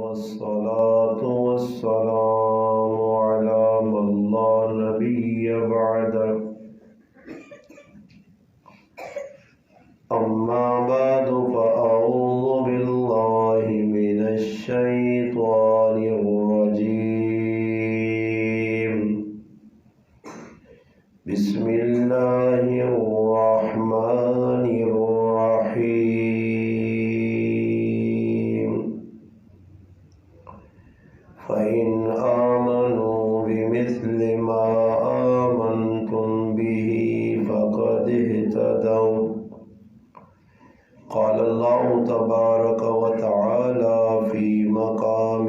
والصلاة والسلام على من لا نبي بعده أما بعد فأعوذ بالله من الشيطان الرجيم بسم الله الرحمن الرحيم فإن آمنوا بمثل ما آمنتم به فقد اهتدوا قال الله تبارك وتعالى في مقام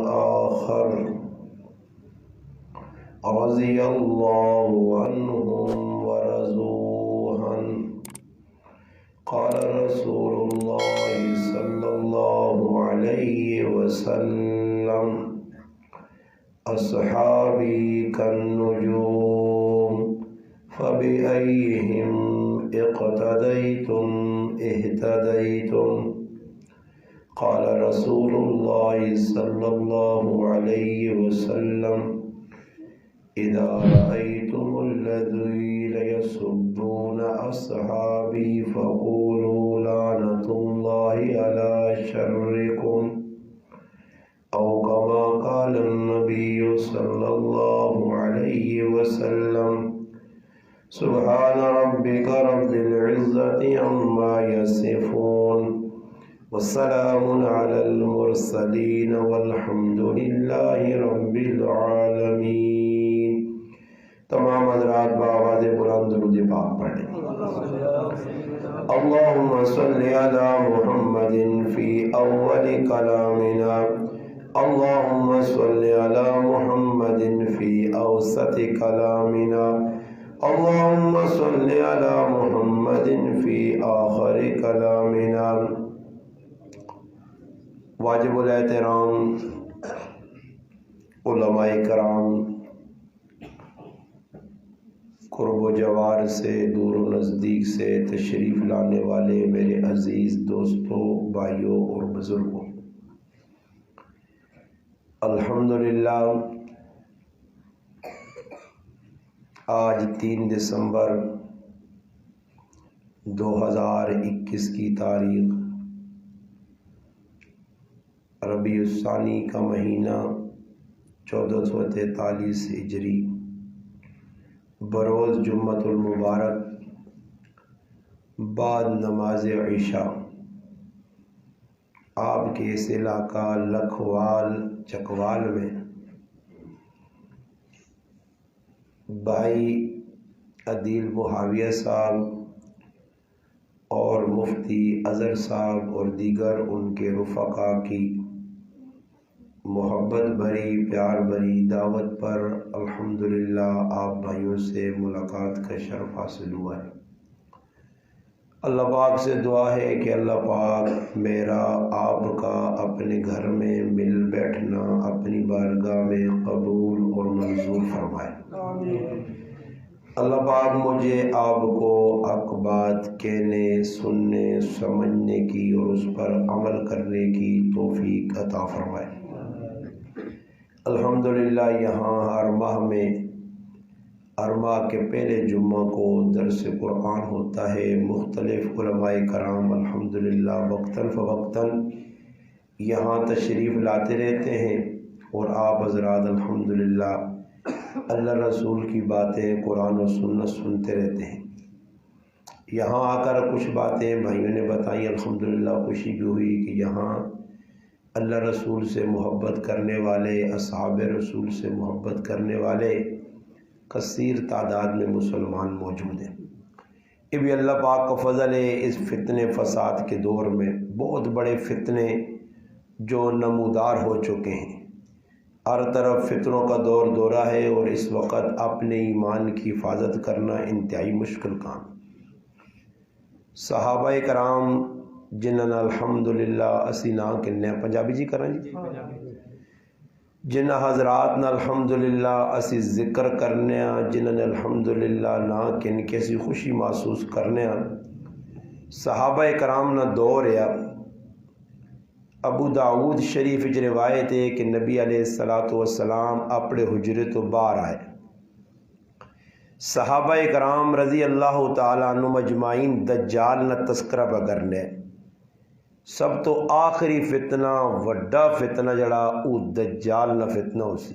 آخر رضي الله عنهم ورضوا عنه قال رسول الله صلى الله عليه وسلم أصحابي كالنجوم فبأيهم اقتديتم اهتديتم قال رسول الله صلى الله عليه وسلم إذا رأيتم الذين يسبون أصحابي فقولوا لعنة الله على شركم أو كما قال النبي صلى الله عليه وسلم سبحان ربك رب العزة عما يصفون والسلام على المرسلين والحمد لله رب العالمين. تمام حضرات بآواز بلند درود پاک پڑھیں. اللهم صل على محمد في أول كلامنا اللهم صل على محمد في أوسط كلامنا اللهم صل على محمد في آخر كلامنا. واجب الاحترام علماء کرام، قرب و جوار سے دور و نزدیک سے تشریف لانے والے میرے عزیز دوستوں، بھائیوں اور بزرگوں، الحمدللہ آج 3 دسمبر 2021 کی تاریخ، ربیع الثانی کا مہینہ 1443 ہجری، بروز جمعۃ المبارک بعد نماز عشاء، آپ کے اس علاقہ لکھوال چکوال میں بھائی عدیل معاویہ صاحب اور مفتی اصغر صاحب اور دیگر ان کے رفقا کی محبت بھری پیار بھری دعوت پر الحمدللہ آپ بھائیوں سے ملاقات کا شرف حاصل ہوا ہے. اللہ پاک سے دعا ہے کہ اللہ پاک میرا آپ کا اپنے گھر میں مل بیٹھنا اپنی بارگاہ میں قبول اور منظور فرمائے. اللہ پاک مجھے آپ کو حق بات کہنے، سننے، سمجھنے کی اور اس پر عمل کرنے کی توفیق عطا فرمائے. الحمدللہ یہاں ہر ماہ میں ہر ماہ کے پہلے جمعہ کو درس قرآن ہوتا ہے. مختلف علماء کرام الحمدللہ وقتاً فوقتاً یہاں تشریف لاتے رہتے ہیں اور آپ حضرات الحمدللہ اللہ رسول کی باتیں قرآن و سنت سنتے رہتے ہیں. یہاں آ کر کچھ باتیں بھائیوں نے بتائیں، الحمدللہ خوشی بھی ہوئی کہ یہاں اللہ رسول سے محبت کرنے والے، اصحاب رسول سے محبت کرنے والے کثیر تعداد میں مسلمان موجود ہیں. یہ بھی اللہ پاک کا فضل ہے. اس فتنے فساد کے دور میں بہت بڑے فتنے جو نمودار ہو چکے ہیں، ہر طرف فتنوں کا دور دورہ ہے اور اس وقت اپنے ایمان کی حفاظت کرنا انتہائی مشکل کام. صحابہ کرام جنہاں الحمدللہ اسی نا کہنے پنجابی جی کریں جی جنہ حضرات نے الحمدللہ اسی ذکر کرنے جنہوں نے الحمدللہ نہ کن کیسی خوشی محسوس کرنے صحابہ کرام نہ دور ہے۔ ابو داؤد شریف وچ روایت ہے کہ نبی علیہ الصلوۃ والسلام اپنے حجرے تو باہر آئے، صحابہ کرام رضی اللہ تعالیٰ عنہ مجمعین دجال نہ تذکرہ بگرنے، سب تو آخری فتنہ وڈا فتنہ جڑا او دجال نہ فتنہ ہو سی،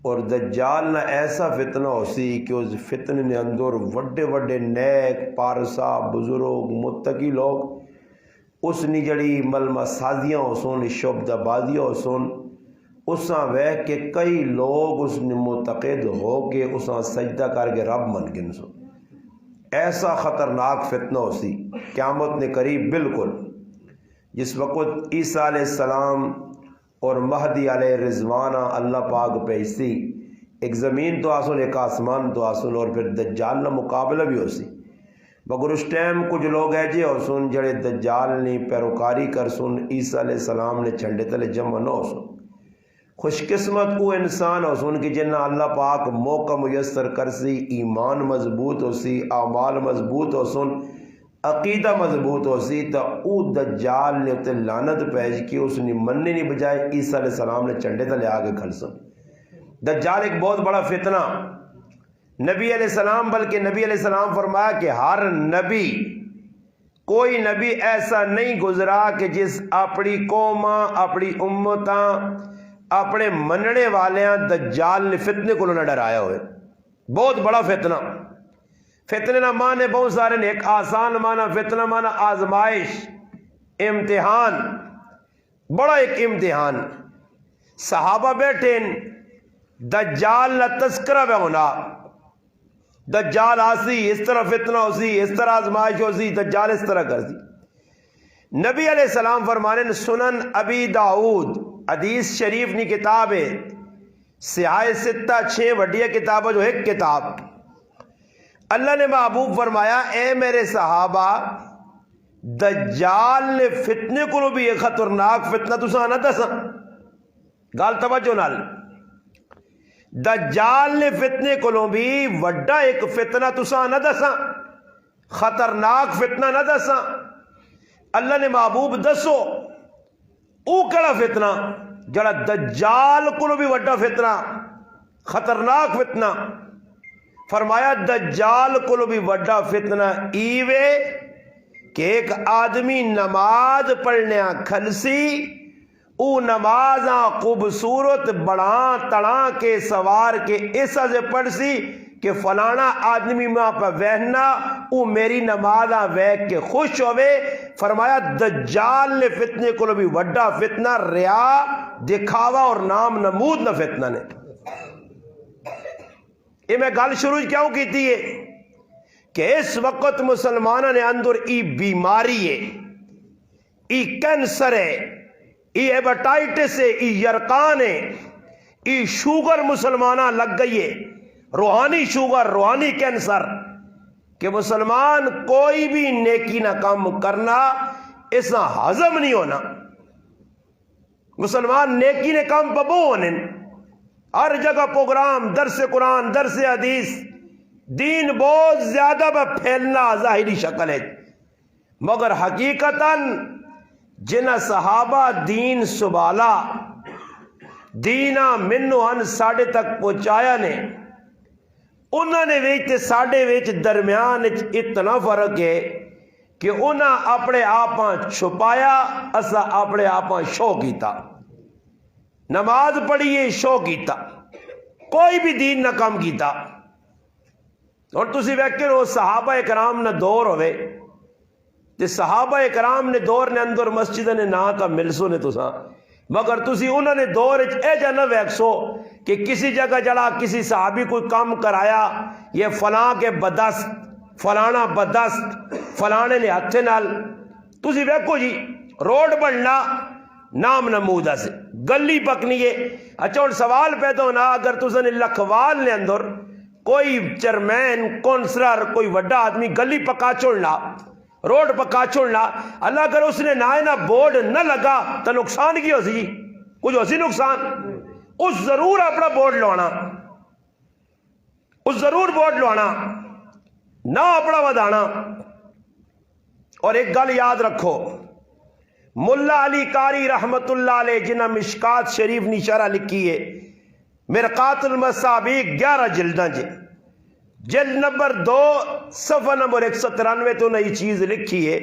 اور دجال نہ ایسا فتنہ ہو سی کہ اس فتنے نے اندر وڈے وڈے نیک پارسا بزرگ متقی لوگ اس نے جڑی ملمہ سازیاں ہو سن شعبدہ بازیاں ہو سن اساں ویکھ کے کئی لوگ اس نے معتقد ہو کے اساں سجدہ کر کے رب من گن سن۔ ایسا خطرناک فتنہ ہو سی قیامت نے قریب بالکل، جس وقت عیسیٰ علیہ السلام اور مہدی علیہ رضوانہ اللہ پاک پیسی، ایک زمین تو آسن ایک آسمان تو آسن، اور پھر دجال نہ مقابلہ بھی ہو سی، مگر اس ٹائم کچھ لوگ ایجے ہو سن جڑے دجال نے پیروکاری کر سن عیسیٰ علیہ السلام نے جھنڈے تلے جمع نہ ہو سن۔ خوش قسمت وہ انسان ہو سن کہ جنہ اللہ پاک موقع میسر کر سی، ایمان مضبوط ہو سی، اعمال مضبوط ہو سن، عقیدہ مضبوط ہو سی، تو او دجال نے تے لعنت پیش کی، اس نے مننے نہیں بجائے عیسیٰ علیہ السلام نے جھنڈے تلے آگے کھڑ سن۔ دجال ایک بہت بڑا فتنہ، نبی علیہ السلام بلکہ نبی علیہ السلام فرمایا کہ ہر نبی، کوئی نبی ایسا نہیں گزرا کہ جس اپنی قوماں اپنی امتاں اپنے مننے والیاں دجال نے فتنے کو نہ ڈرایا ہوئے۔ بہت بڑا فتنہ، فتنے نہ مانے بہت سارے نے، ایک آسان مانا فتنہ مانا آزمائش، امتحان، بڑا ایک امتحان۔ صحابہ بیٹھے دجال نہ تذکرہ بے ہونا، دجال آسی اس طرح فتنہ ہو سی، اس طرح آزمائش ہو سی، دجال اس طرح کر سی۔ نبی علیہ السلام فرمانے سنن ابی داؤد حدیث شریف نی کتاب ہے، سیاہ ستہ 6 وڈیا کتاب جو ایک کتاب، اللہ نے محبوب فرمایا اے میرے صحابہ دجال نے فتنے کو بھی ایک خطرناک فتنہ تساں نہ دساں، گال توجہ نال، دجال نے فتنے کو بھی وڈا ایک فتنہ تساں نہ دساں، خطرناک فتنہ نہ دساں۔ اللہ نے محبوب دسو او کڑا فتنہ جڑا دجال کو بھی وڈا فتنہ خطرناک فتنہ؟ فرمایا دجال کو بھی وڈا فتنہ ایوے کہ ایک آدمی نماز پڑھنے کھلسی، او نمازاں خوبصورت بڑھاں تڑاں کے سوار کے ایسا سے پڑھ سی کہ فلانا آدمی ماں پہ وہنا او میری نمازاں ویکھ کے خوش ہوئے۔ فرمایا دجال نے فتنے کو بھی وڈا فتنہ ریا دکھاوا اور نام نمود نہ فتنہ نے۔ یہ میں گل شروع کیوں کیتی ہے کہ اس وقت مسلمانوں نے اندر ای بیماری ہے، ای کینسر ہے، ای ہیپاٹائٹس ہے، ای یرقان ہے، ای شوگر مسلمانہ لگ گئی ہے، روحانی شوگر، روحانی کینسر، کہ مسلمان کوئی بھی نیکی نہ کام کرنا اس نہ ہضم نہیں ہونا۔ مسلمان نیکی نے کام پبو ہونے، ہر جگہ پروگرام، درس قرآن، درس حدیث، دین بہت زیادہ پھیلنا ظاہری شکل ہے، مگر حقیقتاً جنہ صحابہ دین سبالا دینا منو ہن ساڑھے تک پہنچایا نے، انہوں نے ویچ ساڑھے ویچ درمیان اتنا فرق ہے کہ انہاں اپنے آپاں چھپایا، اسا اپنے آپاں شو کیتا، نماز پڑھیے شو کیتا، کوئی بھی دین نہ کام کیتا۔ اور تسی ویکھن ہو صحابہ کرام نہ دور ہوئے تے صحابہ کرام نے دور نے اندر مسجد نے نہ تا ملسو نے تساں، مگر تسی انہوں نے دور اے جا نہ ویکسو کہ کسی جگہ جڑا کسی صحابی کوئی کام کرایا یہ فلاں کے بدست، فلانا بدست، فلانے نے ہتھے نال، تسی ویکھو جی روڈ بننا نام نمودہ سے گلی پکنی ہے۔ اچھا اور سوال پیدا ہونا اگر تساں نے لکھوال نے اندر کوئی چیئرمین کونسلر کوئی وڈا آدمی گلی پکا چھوڑنا، روڈ پکا چھوڑنا، اللہ اگر اس نے نہ بورڈ نہ لگا تو نقصان کی ہو سی؟ کچھ ہو سی نقصان؟ اس ضرور اپنا بورڈ لوانا، اس ضرور بورڈ لوانا، نہ اپنا ودانا۔ اور ایک گل یاد رکھو، ملا علی قاری رحمت اللہ علیہ جنہ مشکات شریف نی شرح لکھی ہے، مرقات المصابیح 11 جلداں جے، جلد نمبر 2 صفحہ نمبر 193 تو نئی چیز لکھی ہے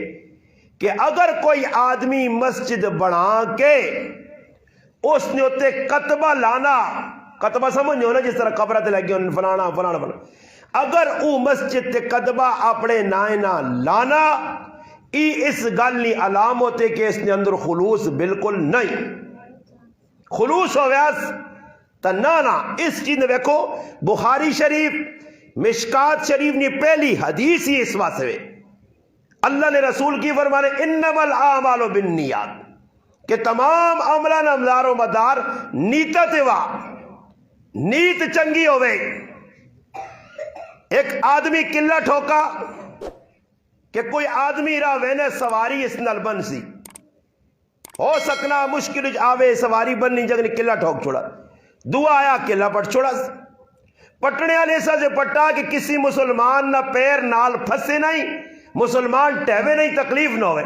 کہ اگر کوئی آدمی مسجد بنا کے اس نے اتے کتبہ لانا، کتبہ سمجھو نا جس طرح قبرہ تے لگی ہونے فلانا فلانا فلانا، اگر او مسجد تے کتبہ اپنے نائنا لانا، ای اس گل نہیں علام ہوتے کہ اس نے اندر خلوص بالکل نہیں، خلوص ہو ویاس تا نانا۔ اس چیز نے دیکھو بخاری شریف مشکات شریف نے پہلی حدیث ہی اس واسطے اللہ نے رسول کی فرمانے انما الاعمال بالنیات کہ تمام عملان امدار و مدار نیتا تیوا، نیت چنگی ہوئے۔ ایک آدمی قلعہ ٹھوکا کہ کوئی آدمی راہ وینے سواری اس نال بن سی، ہو سکنا مشکل آوے سواری بننی جگہ نے قلعہ ٹھوک چھوڑا، دعا آیا قلعہ پٹ چھوڑا، پٹنے والے ایسا سے پٹا کہ کسی مسلمان نہ پیر نال پھنسے نہیں، مسلمان ٹہوے نہیں، تکلیف نہ ہوئے،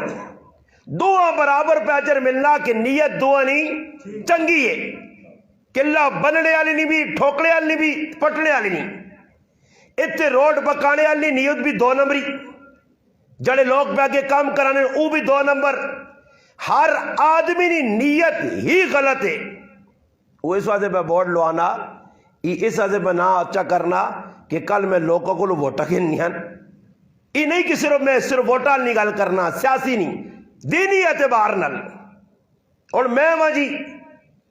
دعا برابر پہ اجر ملنا کہ نیت دعا نہیں چنگی ہے، قلعہ بننے والی نہیں بھی، ٹھوکنے والی نہیں بھی، پٹنے والی نہیں، اتنے روڈ پکانے والی نیت بھی 2 نمبری، جڑے لوگ پہ آگے کام کرانے وہ بھی 2 نمبر، ہر آدمی نے نیت ہی غلط ہے۔ وہ اس واسطے پہ بورڈ لوانا، اس واسطے پہ نہ اچھا کرنا کہ کل میں لوگوں کو ووٹا کے نہیں ہیں، یہ نہیں کہ صرف میں صرف ووٹا نہیں گل کرنا، سیاسی نہیں، دینی اعتبار نل۔ اور میں وہاں جی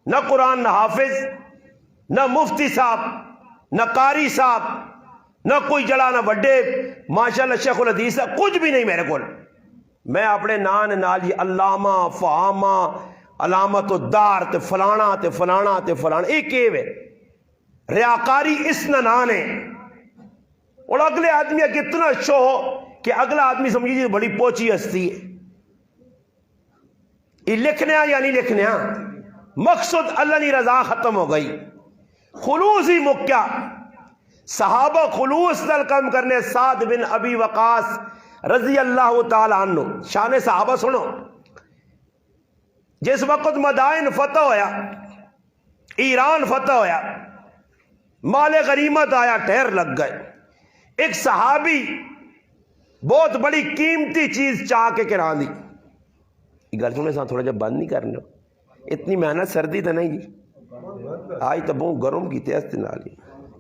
نہ قرآن نہ حافظ، نہ مفتی صاحب، نہ قاری صاحب، نہ کوئی جڑا نہ بڑے ماشاءاللہ شیخ الحدیث، کچھ بھی نہیں میرے کو، میں اپنے نان نال جی علامہ فہامہ علامت الدار تے فلانا تے فلانا تے فلانا، ایک ہے ریاکاری اس نان ہے۔ اور اگلے آدمی کتنا شو ہو کہ اگلا آدمی سمجھیے بڑی پوچی ہستی ہے، یہ لکھنے یا نہیں لکھنے، مقصد اللہ کی رضا ختم ہو گئی، خلوص ہی مکیا۔ صحابہ خلوص نال کم کرنے، سعد بن ابی وقاص رضی اللہ تعالی عنہ، شان صحابہ سنو، جس وقت مدائن فتح ہویا، ایران فتح ہویا، مال غنیمت آیا، ٹھہر لگ گئے، ایک صحابی بہت بڑی قیمتی چیز چاہ کے کرا دی، گل سنے ساتھ تھوڑا جب بند نہیں کرنے، اتنی محنت سردی تو نہیں جی، آج تو بہت گرم کی تیز نال،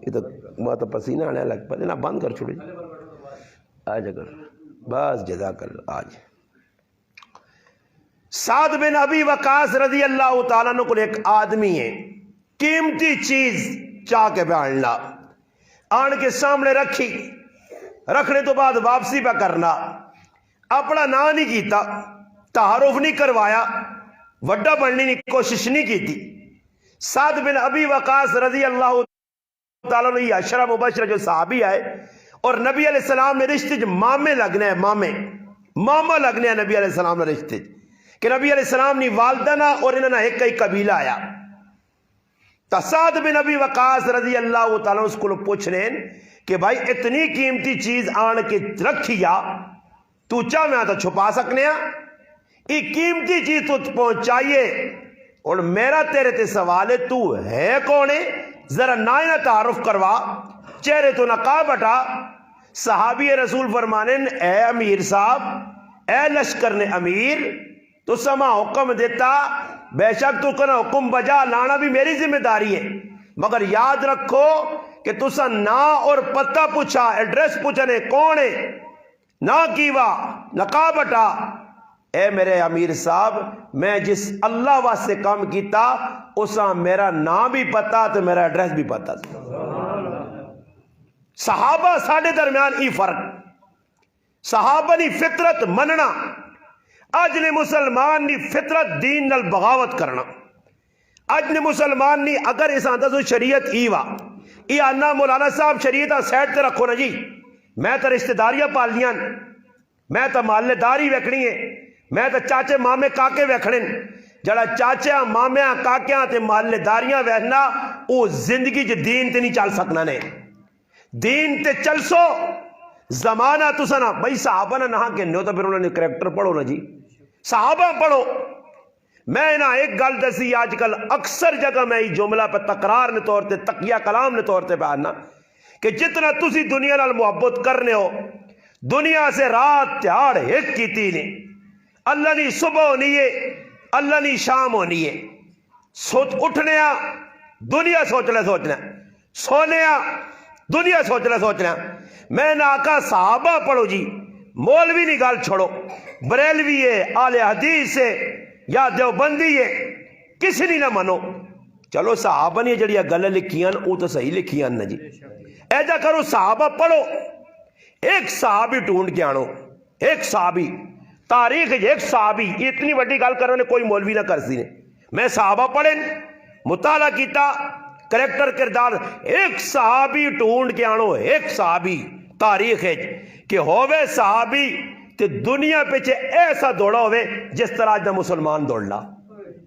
یہ تو میں تو پسینہ آنے لگ پہ نہ بند کر چھوڑے آج اگر بس جزاک اللہ۔ آج سعد بن ابی وقاص رضی اللہ تعالیٰ عنہ کو ایک آدمی ہے، قیمتی چیز چاہ کے بیان لا، آن کے سامنے رکھی، رکھنے تو بعد واپسی پہ کرنا، اپنا نام نہیں کیتا، تعارف نہیں کروایا، وڈا بننے کی کوشش نہیں کی تھی۔ سعد بن ابی وقاص رضی اللہ تعالیٰ عنہ یہ عشرہ مبشرہ جو صحابی آئے، اور نبی علیہ السلام میں رشتے جو مامے لگنے ہیں، ماما لگنے ہیں نبی علیہ السلام نے رشتے، کہ نبی علیہ السلام نے والدنا اور انہوں نے ایک کئی قبیلہ آیا، تو سعد بن ابی وقاص رضی اللہ تعالیٰ اس کو پوچھ رہے ہیں کہ بھائی اتنی قیمتی چیز آن کے رکھیا، تو چاہ میں آتا چھپا سکنے ہیں، یہ قیمتی چیز تو پہنچائیے، اور میرا تیرے تے سوال ہے تو ہے کون ہے، ذرا نائنہ تعارف کروا، چہرے تو نقاب ہٹا۔ صحابی رسول فرمانے اے امیر صاحب، اے لشکر نے امیر، تو سما حکم دیتا، بے شک تو کنا حکم بجا لانا بھی میری ذمہ داری ہے، مگر یاد رکھو کہ تسا نا اور پتہ پوچھا، ایڈریس پوچھنے کون ہے، نہ کیوا نقاب ہٹا، اے میرے امیر صاحب میں جس اللہ واسطے کام کیتا اسا میرا نام بھی پتا تو میرا ایڈریس بھی پتا۔ صحابہ ساڑھے درمیان ای فرق، صحابہ نی فطرت مننا، اج نے مسلمان نی فطرت دین نال بغاوت کرنا، اج نے مسلمان نی اگر اس آنتا سو شریعت ایوا ای آنا مولانا صاحب شریعت سیٹ تے رکھو نا جی، میں تو رشتہ داریاں پال لیاں، میں تو محلے داری ویکھنی ہے، میں تو چاچے مامے کاکے ویکھنے، جڑا چاچا مامیا کاکیاں تے محلے داریاں وہنا او زندگی چ دین تے نہیں چل سکنا نے. دین تے چل سو زمانہ تسا نا بھائی صحابہ نہ کے نو تو پھر انہوں نے کریکٹر پڑھو نا جی, صحابہ پڑھو. میں نا ایک گل دسی آج کل اکثر جگہ میں یہ جملہ پہ تقرار نے طور تے تقیہ کلام نے طور تے بیاننا کہ جتنا تسی دنیا نال محبت کرنے ہو دنیا سے رات تہاڑ ایک کیتی نہیں. اللہ نہیں صبح ہونی ہے, اللہ نہیں شام ہونی ہے. سوچ اٹھنے دنیا سوچنا سونے دنیا سوچنا. میں نے آقا صحابہ پڑھو جی, مولوی نہیں گل چھوڑو, بریلوی ہے, اہل حدیث ہے یا دیوبندی ہے, کسی نہیں نہ منو. چلو صحابہ نے جڑی گل لکھیاں وہ تو صحیح لکھیاں نا جی. ایجا کرو صحابہ پڑھو, ایک صحابی ڈھونڈ کے آنو, ایک صحابی تاریخ ایک صحابی. اتنی بڑی گل کرنے کوئی مولوی نہ کر سی نے. میں صحابہ پڑھیں مطالعہ کیتا کریکٹر کردار, ایک صحابی ڈھونڈ کے آنو, ایک صحابی تاریخ ہے کہ ہووے صحابی تے دنیا پیچھے ایسا دوڑا ہوئے جس طرح آج مسلمان دوڑنا.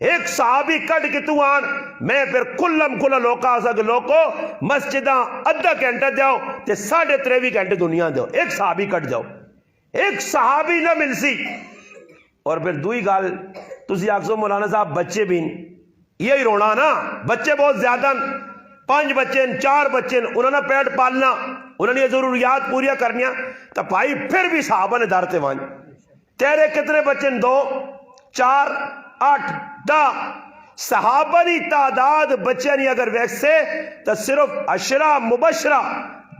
ایک صحابی کٹ کے تو آن, میں پھر کلم کلا لوکا آسا کہ لوکو مسجدہ ادھا گھنٹہ دیاؤ تے 3.5 گھنٹے دنیا دیو. ایک صحابی کٹ جاؤ, ایک صحابی نہ مل سی. اور پھر دوئی گال تسی آکسو مولانا صاحب بچے بھی یہی رونا نا, بچے بہت زیادہ 5 بچے 4 بچے انہوں نے پیٹ پالنا, انہوں نے یہ ضروریات پوریا کرنیا. تو بھائی پھر بھی صحابہ نے دارتے وان. تیرے کتنے بچے 2 4 8 10 صحابہ نی تعداد بچے نہیں اگر ویسے تو صرف 10 مبشرہ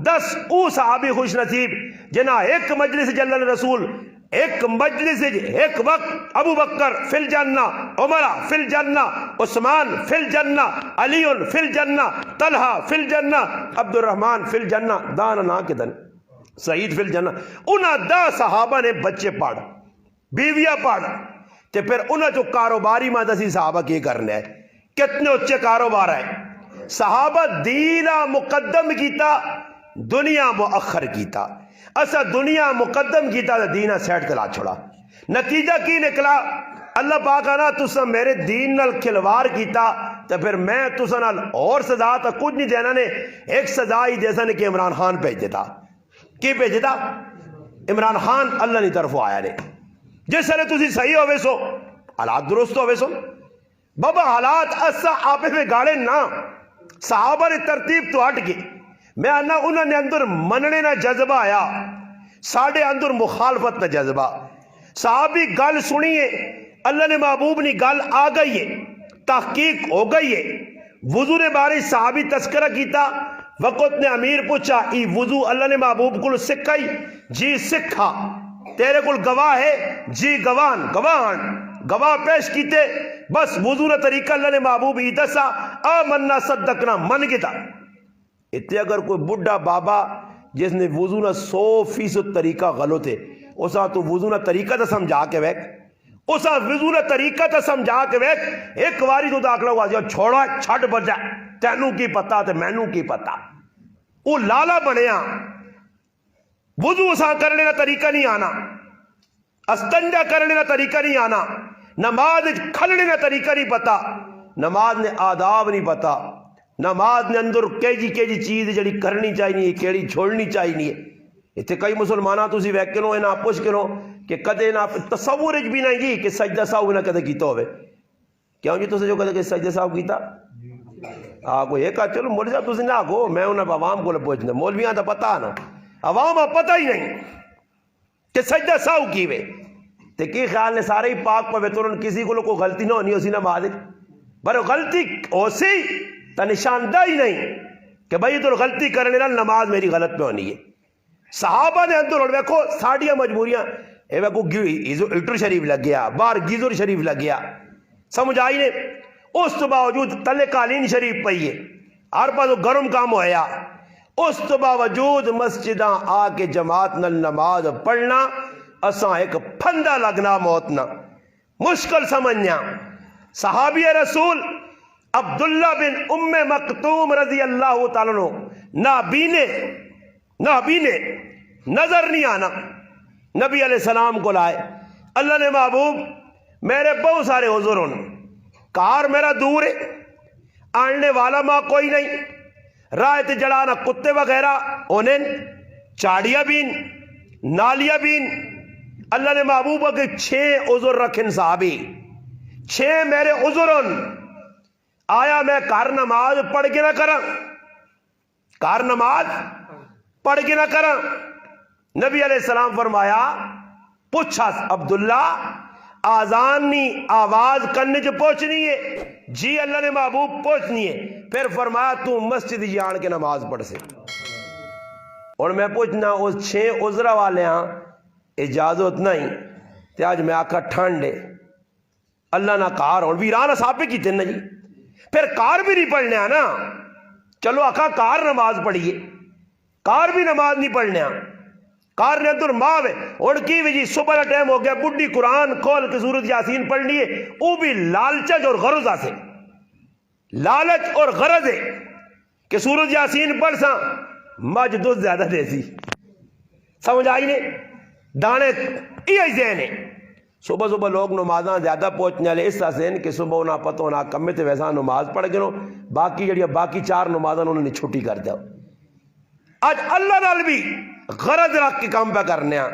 10 او صحابی خوش نصیب جنہ ایک مجلس جلال رسول ایک مجلس ایک وقت ابو بکر فی الجنہ, عمر فی الجنہ, عثمان فی الجنہ, علی فی الجنہ, طلحہ فی الجنہ, عبد الرحمن فی الجنہ, دان نا کے دن سعید فی الجنہ. انہاں 10 صحابہ نے بچے پڑھ بیویاں پڑھ تے پھر انہاں جو کاروباری ماں دسی صحابہ کی کرنے ہے, کتنے اچھے کاروبار ہے. صحابہ دینا مقدم کیتا دنیا مؤخر کیتا. اسا دنیا مقدم کیتا تو دینہ سیٹ کلا چھوڑا. نتیجہ کی نکلا, اللہ پاک آنا تسا میرے دین نال کھلوار کیتا تو پھر میں تسا نال اور سزا تا کچھ نہیں دینا نے. ایک سزا ہی جیسا نے کہ عمران خان بھیج دیتا. کی بھیج دیتا؟ عمران خان اللہ نے طرف آیا نے. جس نے تسی صحیح ہوئے سو حالات درست ہوئے سو بابا, حالات اسا آپے میں گاڑے نا. صحابہ نے ترتیب تو ہٹ گئی. میں آنا انہوں نے اندر مننے نہ جذبہ آیا, ساڑھے اندر مخالفت نہ جذبہ. صحابی گل سنیے, اللہ نے محبوب نے گل آ گئی ہے, تحقیق ہو گئی ہے. وضو نے باری صحابی تذکرہ کیتا, وقت نے امیر پوچھا ای وضو اللہ نے محبوب کو سکھائی, جی سکھا. تیرے کو گواہ ہے, جی گواہ پیش کیتے. بس وضو نے طریقہ اللہ نے محبوب ہی دسا, آمنا صدقنا من گتا. اتنے اگر کوئی بڑھا بابا جس نے وضو نہ 100% طریقہ غلط ہے, اسا تو وضو نہ طریقہ تا سمجھا کے ویک, اسا وضو نہ طریقہ تا سمجھا کے ویک. ایک واری تو داخلہ ہوا جاؤ چھوڑا چھٹ بجا, تینوں کی پتا تے مینوں کی پتا. وہ لالا بنیا. وضو اسا کرنے کا طریقہ نہیں آنا, استنجا کرنے کا طریقہ نہیں آنا, نماز کھلنے کا طریقہ نہیں پتا, نماز نے آداب نہیں پتا, نماز نے اندر کیجی چیز جڑی کرنی چاہیے کیڑی چھوڑنی چاہیے. اتنے کئی مسلمانہ تسی ویکھنو انہاں پوچھ کرو کہ کدے نہ تصور بھی نہیں جی کہ سجدہ ساہو نہ کدے کیتا ہوئے. کیوں جی تسی جو کدے کہ سجدہ ساہو کیتا کوئی ایک چلو مولوی صاحب تسی نہ آگو, میں انہاں عوام کو پوچھنا, مولویاں تو پتا نا, عوام پتہ ہی نہیں کہ سجدہ ساہو کیوے. تے کی خیال نے سارے ہی پاک پویتر کسی کو کوئی غلطی نہ ہونی اسی نماز پر غلطی ہو سی تا نشاندہ ہی نہیں کہ بھائی تو غلطی کرنے نال نماز میری غلط پہ ہونی ہے. صحابہ نے اندر ویکھو ساڑیاں مجبوریاں, اے ویکھو ہیٹر شریف لگ گیا, باہر گیزر شریف لگ گیا, سمجھ آئی نے. اس تو باوجود تلے قالین شریف پئی ہے, ہر پاس گرم کام ہویا. اس تو باوجود مسجداں آ کے جماعت نال نماز پڑھنا اساں ایک پھندا لگنا موتنا مشکل سمجھنا. صحابی رسول عبداللہ بن ام مکتوم رضی اللہ تعالیٰ نبی نے نظر نہیں آنا, نبی علیہ السلام کو لائے. اللہ نے محبوب میرے بہت سارے حضور کار میرا دور ہے، آنے والا ماں کوئی نہیں، راہ تے جڑانا کتے وغیرہ انہیں چاڑیا بین نالیا بین۔ اللہ نے محبوب کے 6 عذر رکھن صحابی، 6 میرے عذرن۔ آیا میں کار نماز پڑھ کے نہ کرا، کار نماز پڑھ کے نہ کرا؟ نبی علیہ السلام فرمایا، پوچھا عبداللہ آزان نہیں آواز کرنے جو پہنچنی ہے؟ جی اللہ نے محبوب پہنچنی ہے۔ پھر فرمایا تو مسجد جان کے نماز پڑھ سے۔ اور میں پوچھنا اس 6 عذرہ والے ہاں اجازت نہیں تے آج میں آکھا ٹھنڈ ہے اللہ نہ کار اور ویرانہ صاحب پہ کیتے نا جی، پھر کار بھی نہیں پڑھنے آنا، چلو آکھا کار نماز پڑھیے، کار بھی نماز نہیں پڑھنے آنا، کار نے اندر ماں ہے اور کی بھی جی صبح کا ٹائم ہو گیا، بڈی قرآن کھول کے سورۃ یاسین پڑھ لیے، وہ بھی لالچ اور غرض سے، لالچ اور غرض ہے کہ سورۃ یاسین پڑھ سا مجھ دو زیادہ دے سی، سمجھ آئی نے دانے یہ ذہن ہے۔ صبح صبح لوگ نمازاں زیادہ پہنچنے والے اس طرح سے کہ صبح انہاں پتہ ہونا کمے تے ویسا نماز پڑھ گئے باقی جڑی باقی 4 نمازاں انہوں نے چھٹی کر دیا۔ آج اللہ نال بھی غرض رکھ کے کام پہ کرنے ہیں۔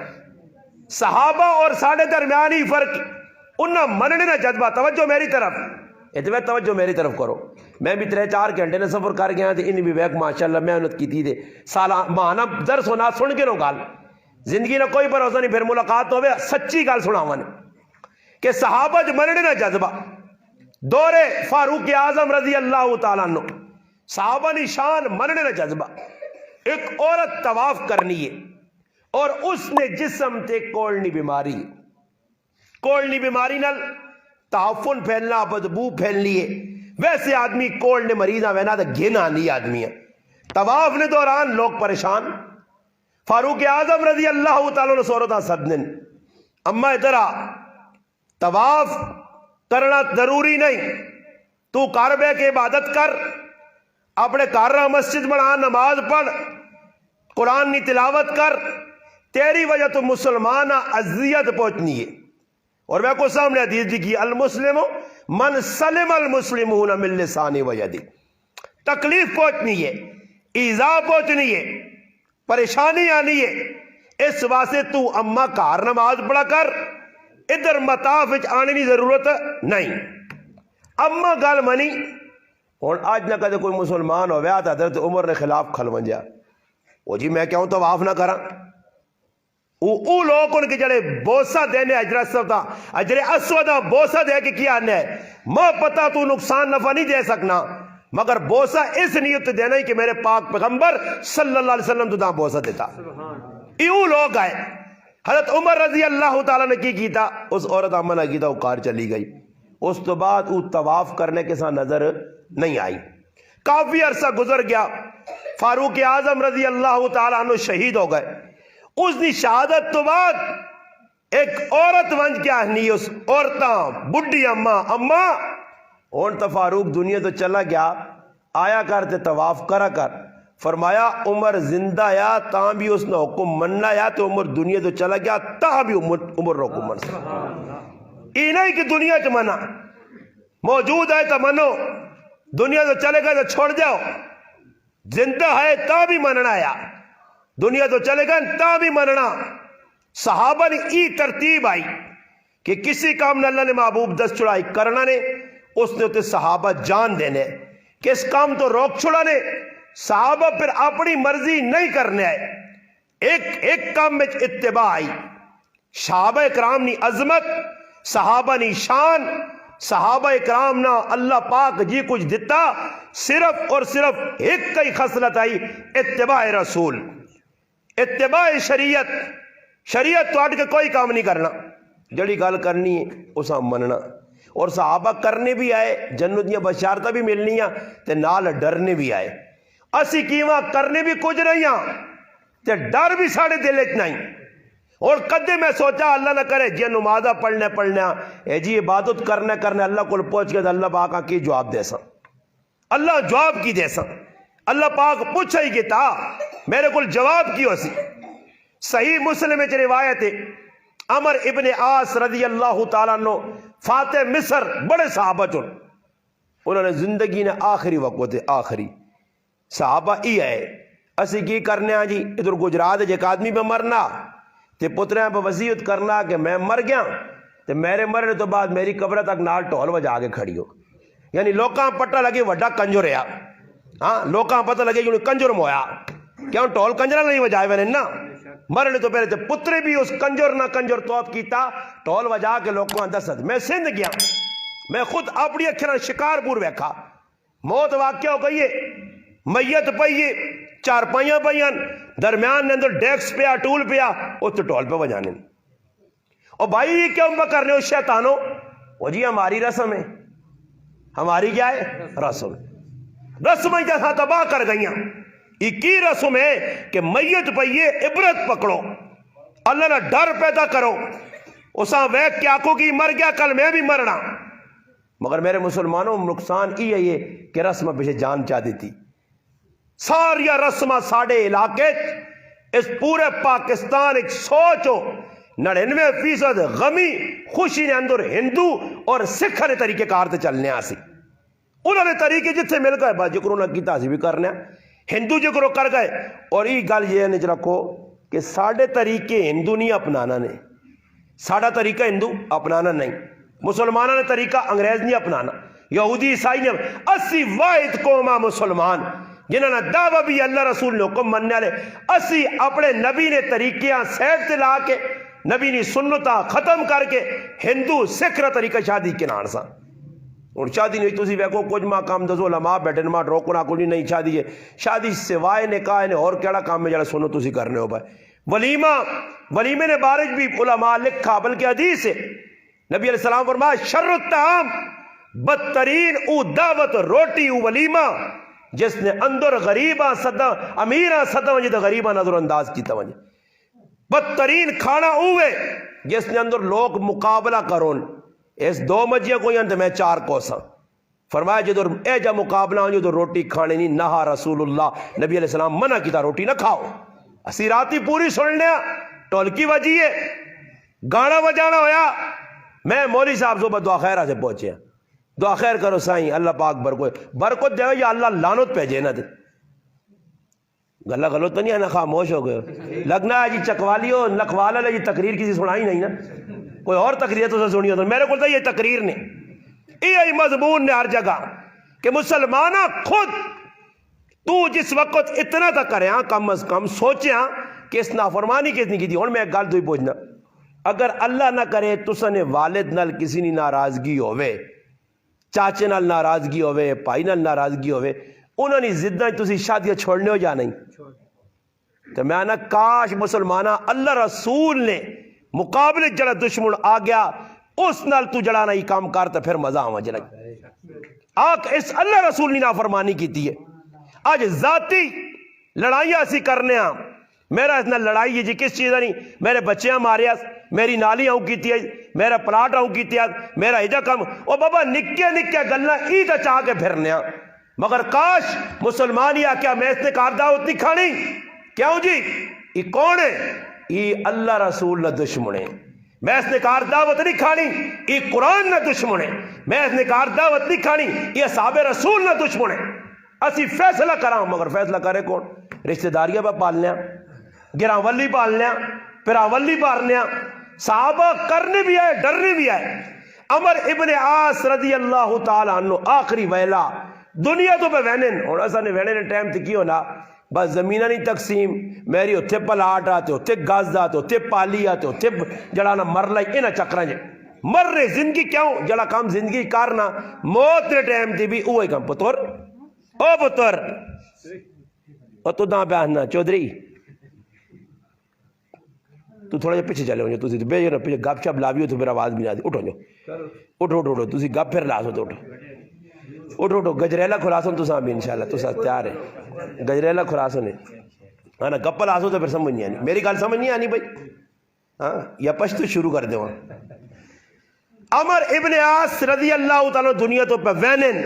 صحابہ اور ساڑھے درمیان ہی فرق، انہاں مننے نہ جذبہ، توجہ میری طرف، اتوے توجہ میری طرف کرو۔ میں بھی 3-4 گھنٹے نے سفر کر گیا تھے، انہیں بھی بیک ماشاءاللہ محنت کی تھی دے سالہ ماہانہ درس ہونا سن کے نو گال زندگی نہ کوئی بھروسہ نہیں، پھر ملاقات ہوئے سچی گال سناوان کہ صحابہ جو مننے نہ جذبہ، دور فاروق اعظم رضی اللہ تعالیٰ عنہ صحابہ نی شان مننے نہ جذبہ۔ ایک عورت طواف کرنی ہے اور اس نے جسم تے کولنی بیماری، کولنی بیماری نال تعفن پھیلنا، بدبو پھیلنی ہے، ویسے آدمی کولنے مریضاں وینا تو گھنا نہیں آدمی ہے۔ طواف نے دوران لوگ پریشان، فاروق اعظم رضی اللہ تعالیٰ نے صورتاں سدن، اما ادھر آ، طواف کرنا ضروری نہیں، تو کعبے کے عبادت کر، اپنے کارہ مسجد بنا، نماز پڑھ، قرآن کی تلاوت کر، تیری وجہ تو مسلمان اذیت پہنچنی ہے۔ اور میں کو سامنے حدیث لکھی، المسلم من سلم المسلمون من لسانی و یدی، تکلیف پہنچنی ہے، ایذا پہنچنی ہے، پریشانی آنی ہے، اس واسطے تو اما کار نماز پڑھا کر، ادھر مطاف آنے کی ضرورت نہیں۔ اما گل منی، اور آج نہ کہتے کوئی مسلمان ہو ویا تھا حضرت عمر نے خلاف کھل منجا، وہ جی میں کہوں طواف نہ کرا، او لوگ ان کے جڑے بوسہ دینے اجر اسود بوسہ دے کے کیا آنے ہے، ماں پتہ تو نقصان نفع نہیں دے سکنا، مگر بوسہ اس نیت دینا ہی کہ میرے پاک پیغمبر صلی اللہ علیہ وسلم تو دا بوسہ دیتا۔ ایو لوگ آئے، حضرت عمر رضی اللہ تعالیٰ نے کی کیتا، اس عورت امنہ کیتا، وہ کار چلی گئی، اس تو بعد وہ طواف کرنے کے ساتھ نظر نہیں آئی۔ کافی عرصہ گزر گیا، فاروق اعظم رضی اللہ تعالیٰ عنہ شہید ہو گئے۔ اس دی شہادت تو بعد ایک عورت ونج کیا نہیں، اس عورتاں بڈی اما ہون تا فاروق دنیا تو چلا گیا، آیا کرتے طواف کرا کر، فرمایا عمر زندہ یا تاں بھی اس نے حکم مننا یا تو عمر دنیا تو چلا گیا تاں بھی عمر حکم من سکتا، ای نہیں کہ دنیا چ منا موجود ہے تو منو، دنیا تو چلے گئے تو چھوڑ جاؤ، زندہ ہے تاں بھی مننا یا دنیا تو چلے گئے تاں بھی مننا۔ صحابہ نے ای ترتیب آئی کہ کسی کام نے اللہ نے محبوب دست چھڑائی کرنا نے، اس نے ہوتے صحابہ جان دینے کہ اس کام تو روک چھڑانے، صحابہ پھر اپنی مرضی نہیں کرنے آئے، ایک کام میں اتباع آئی، صحابہ اکرام نی عظمت، صحابہ نی شان، صحابہ اکرام نا اللہ پاک جی کچھ دیتا، صرف اور صرف ایک کئی خصلت آئی، اتباع رسول، اتباع شریعت۔ شریعت تو اٹھ کے کوئی کام نہیں کرنا، جڑی گل کرنی ہے اسا مننا، اور صحابہ کرنے بھی آئے، جنت دیاں بشارتاں بھی ملنی ہیں تے نال ڈرنے بھی آئے، اسی کیواں کرنے بھی کچھ نہیں ہیں تے ڈر بھی ساڑھے دل وچ نہیں۔ اور کدے میں سوچا اللہ نہ کرے جی نمازہ پڑھنے اے جی عبادت کرنے اللہ کو پہنچ گیا تو اللہ پاک کی جواب دے سا، اللہ جواب کی دے سا، اللہ پاک پوچھا ہی کہ تا میرے کو جواب کی ہو سی۔ صحیح مسلم وچ روایت ہے، عمر ابن عاص رضی اللہ تعالیٰ عنہ فاتح مصر، بڑے صحابہ چن انہوں نے زندگی نے آخری وقت آخری صحابہ ہی ہے اسی کی کرنے ہاں جی ادھر گجرات ایک آدمی پہ مرنا تے پتریں پہ وصیت کرنا کہ میں مر گیا تے میرے مرنے تو بعد میری قبر تک نال ٹول وجا کے کھڑی ہو. یعنی لوکاں پتہ لگے وڈا کنجر ہے. ہاں لوکاں پتہ لگے کہ کنجر مویا کیوں ٹول کنجرا نہیں وجائے میں نے نا مرنے تو پہلے تے پترے بھی اس کنجر نہ کنجر توپ کیتا ٹول وجا کے لوکاں دست. میں سندھ گیا میں خود اپنی اکھراں شکار پور ویکھا موت واقعہ ہو گئی ہے میت پئی چارپائیاں پئیاں درمیان نے اندر ڈیکس پیا ٹول پیا اس تو ٹول پہ وجانے. اور بھائی یہ کیوں کرنے ہو شیطانوں؟ وہ جی ہماری رسم ہے. ہماری کیا ہے رسم. رسمیں جیسا تباہ کر گئیاں. ایک ہی رسم ہے کہ میت پئیے عبرت پکڑو اللہ نہ ڈر پیدا کرو اساں ویک کے آنکھوں کی مر گیا کل میں بھی مرنا. مگر میرے مسلمانوں نقصان یہ کہ رسم پیچھے جان چاہ دیتی. ساری رسمہ ساڑھے علاقے اس پورے پاکستان ایک سوچو 99% غمی خوشی نے اندر ہندو اور سکھ نے طریقے کار تے چلنے آسی. انہوں نے طریقے جتنے مل گئے بس جکروں نہ کیتا سی بھی کرنے ہندو جکروں کر گئے. اور یہ گل یہ نچ رکھو کہ ساڑھے طریقے ہندو نہیں اپنانا نے ساڑھا طریقہ ہندو اپنانا نہیں مسلمانوں نے طریقہ انگریز نہیں اپنانا یہودی عیسائی نے. اسی واحد قوما مسلمان جنہوں نے دعویٰ بھی اللہ رسول نے حکم مننے والے اسی اپنے نبی نے طریقیاں سیٹ تے لا کے نبی نے سنتا ختم کر کے ہندو سکھ را طریقہ شادی کے نان سا. اور شادی نہیں تسی ویکھو کچھ ماں کام دسو علماء بیٹھے ماں روکنا کوئی نہیں شادی ہے شادی سوائے نکاح نے اور کیڑا کام میں جڑا سنو تسی کرنے ہو بھائی. ولیمے نے بارش بھی علماء لکھا بلکہ حدیث ہے نبی علیہ السلام فرمایا شر الطعام بدترین او دعوت روٹی او ولیمہ جس نے اندر غریباں صدا امیراں صدا ونجے تو غریباں نظر انداز کیتا ونجے. بدترین کھانا ہوئے جس نے اندر لوگ مقابلہ کرون اس 2 مجھے کوئی انت میں 4 کوساں. فرمایا جدر اے جا مقابلہ ہوں جو روٹی کھانے نہیں نہا رسول اللہ نبی علیہ السلام منع کیتا روٹی نہ کھاؤ. اسی راتی پوری سن لیا ٹولکی وجی ہے گانا بجانا ہویا. میں مولوی صاحب صبح دعا خیرہ سے پہنچے دعا خیر کرو سائیں اللہ پاک برکت دے یا اللہ لعنت بھیجے نہ دے. گلا غلط تو نہیں ہے نا خاموش ہو گئے لگنا ہے جی چکوالی ہو نکوالا لے جی تقریر کسی سنائی نہیں نا کوئی اور تقریر تو سنی ہوتا میرے کو تو یہ تقریر نے یہ مضمون نے ہر جگہ کہ مسلمانہ خود تو جس وقت اتنا تک کرے کم از کم سوچے کہ اس نافرمانی کتنی کی تھی. اور میں ایک گل تو ہی پوچھنا اگر اللہ نہ کرے تسا نے والد نال کسی نے ناراضگی ہوئے چاچے نال ناراضگی ہوئے بھائی نال ناراضگی ہوئے انہوں نے زدہ تسی شادیاں چھوڑنے ہو یا نہیں تو میں نا کاش مسلمانہ اللہ رسول نے مقابلے جڑا دشمن آ گیا اس نال تو جڑا نہ ہی کام کرتا پھر مزہ آواں جڑا آکھ اس اللہ رسول نے نافرمانی کی ہے. آج ذاتی لڑائیاں اسی کرنے ہاں میرا اتنا لڑائی ہے جی کس چیز نہیں میرے بچیاں ماریا میری نالی آؤں کیتی ہے میرا پلاٹ آؤں کیتی ہے میرا ایجا کم او بابا نکے نکے گلنا عید چاہ کے پھرنے ہاں. مگر کاش مسلمان یا کیا میں اس نے کار دعوت نہیں کھانی کیوں جی یہ کون ہے یہ اللہ رسول نہ دشمن ہے. میں اس نے کار دعوت نہیں کھانی یہ قرآن نہ دشمن ہے. میں اس نے کار دعوت نہیں کھانی یہ صاحب رسول نہ دشمن ہے. اسی فیصلہ کراں مگر فیصلہ کرے کون رشتہ داریاں پہ پالنے گراں ولی پالنے پھر ولی پالنے صحابہ کرنے بھی آئے ڈرنے بھی آئے. عمر ابن عاص رضی اللہ تعالیٰ عنہ آخری ویلا دنیا تو پہ وینن اور ایسا نے وینن ٹائم تھی کیوں نا بس زمینہ نہیں تقسیم میری اتھے پلاٹ آتے اتھے گاز آتے اتھے پالی آتے اتھے جڑانا مر لائی انہ چکرہ جے مر رہے زندگی کیوں جڑا کام زندگی کارنا موت نے ٹائم تھی بھی اوہ کام پتر او پتر او تو داں پہ آنا چودری تو تھوڑا جا پیچھے چلے ہو تو بے جو نا پیچھے گپ شپ لاوی ہو تو پھر آواز بھی نہ دی اٹھو جو اٹھو تو گپ پھر لاسو تو اٹھو گجریلا کھلاسو تو ساں بھی انشاءاللہ تو ساں تیار ہے گجریلا کھلاسو نے ہاں نا گپ لاسو تو پھر سمجھ نہیں آنی میری گال سمجھ نہیں آنی بھائی ہاں یا پشتو شروع کر دے وہاں. عمر ابن عاص رضی اللہ تعالیٰ دنیا تو پہ وینن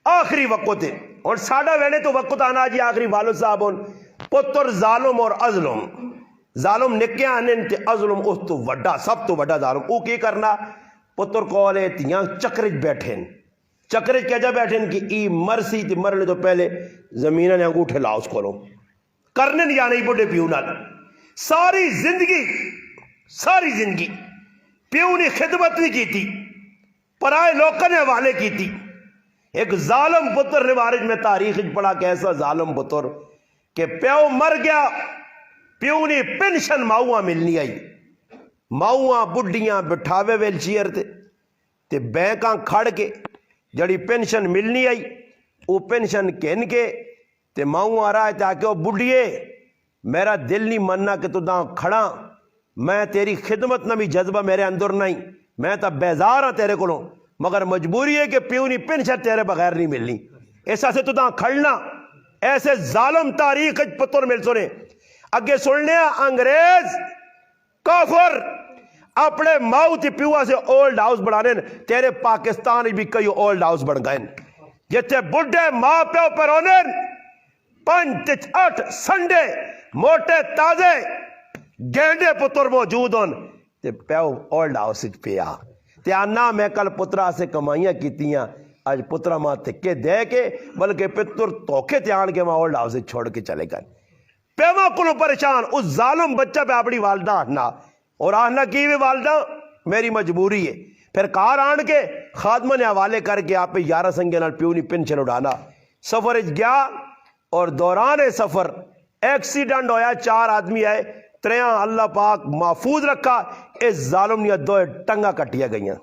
آخری وقت ہے اور ساڑھا وینے تو وقت آنا جی آخری والد صاحب پتر ظالم اور ازلم ظالم نکے آنن تے ازلم اس تو وڈا سب تو وڈا ظالم او کی کرنا پتر کولے تیاں چکرج بیٹھیں چکرے کیا جا بیٹھے ان کی ای مرسی تے مرنے تو پہلے زمینہ نے انگوٹھے لاؤ اس کو کرنے نہیں جانے بڑھے پیو نال ساری زندگی پیو نے خدمت نہیں کی تھی پرائے لوکاں نے حوالے کی تھی ایک ظالم پتر روارج میں تاریخ پڑھا کہ ایسا ظالم پتر کہ پیو مر گیا پیو نے پینشن ماؤں ملنی آئی ماؤں بڈیاں بٹھاوے ویل چیئر تے بینکاں کھڑ کے جڑی پینشن ملنی آئی وہ پینشن کہن کے تے ماؤں آ رہا ہے تاکہ وہ بڈیے میرا دل نہیں مننا کہ تو داں کھڑا میں تیری خدمت نہ بھی جذبہ میرے اندر نہیں میں تا بیزار ہاں تیرے کولوں مگر مجبوری ہے کہ پیونی پینشن تیرے بغیر نہیں ملنی ایسا سے تو داں کھڑنا ایسے ظالم تاریخ پتر مل سنے اگے سننے انگریز کافر اپنے ماؤ تے پیوا سے اولڈ ہاؤس بڑھانے تیرے پاکستان بھی کئی اولڈ ہاؤس بڑھ گئے جتے بڑھے ماں پیو پر ہونے 5-8 سنڈے موٹے تازے گینڈے پتر موجود ہون تے پیو اولڈ ہاؤس پیا تے آنا میں کل پترا سے کمائیاں کیتیاں آج پترا ماں تکے دے کے بلکہ پتر توکے تے آن کے ماں اولڈ ہاؤس چھوڑ کے چلے گئے پیوا کلو پریشان اس ظالم بچہ پہ اپنی والدہ آنا اور آنا کی بھی والدہ میری مجبوری ہے پھر کار آن کے خادمہ نے حوالے کر کے آپ پہ 11 سنگے نال پیونی پینشن اڑانا سفر گیا اور دوران سفر ایکسیڈنٹ ہویا 4 آدمی آئے 3 اللہ پاک محفوظ رکھا اس ظالم نے 2 ٹنگا کٹیا گئیاں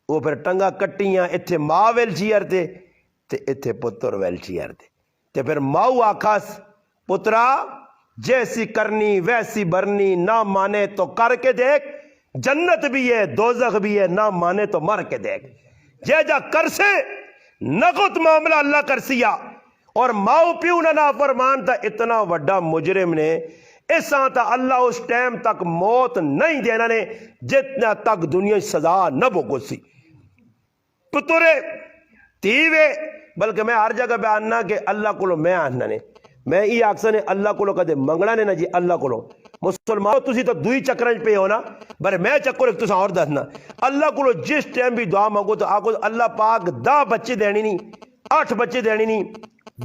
وہ پھر ٹنگا کٹیاں اتھے ماں ویل چیئر تے اتھے پتر ویل چیئر تے پھر ماؤ آکھاس پترا جیسی کرنی ویسی برنی نہ مانے تو کر کے دیکھ جنت بھی ہے دوزخ بھی ہے نہ مانے تو مر کے دیکھ جے جا کر سے نقط معاملہ اللہ کر سیا اور ماؤ پیو نہ فرمان تھا اتنا وڈا مجرم نے اس آتا اللہ اس ٹائم تک موت نہیں دینا نے جتنا تک دنیا سزا نہ بھگوسی پترے تیوے بلکہ میں ہر جگہ بیاننا کہ اللہ کو میں آنا نے میں یہ آکسا نے اللہ کو کدے منگنا نے نا جی اللہ کو مسلمان تسی تو دوئی چکرنج پہ ہونا بر میں چکر ایک تسا اور دسنا اللہ کو جس ٹائم بھی دعا مانگو تو آگو اللہ پاک 10 بچے دینی نہیں 8 بچے دینی نہیں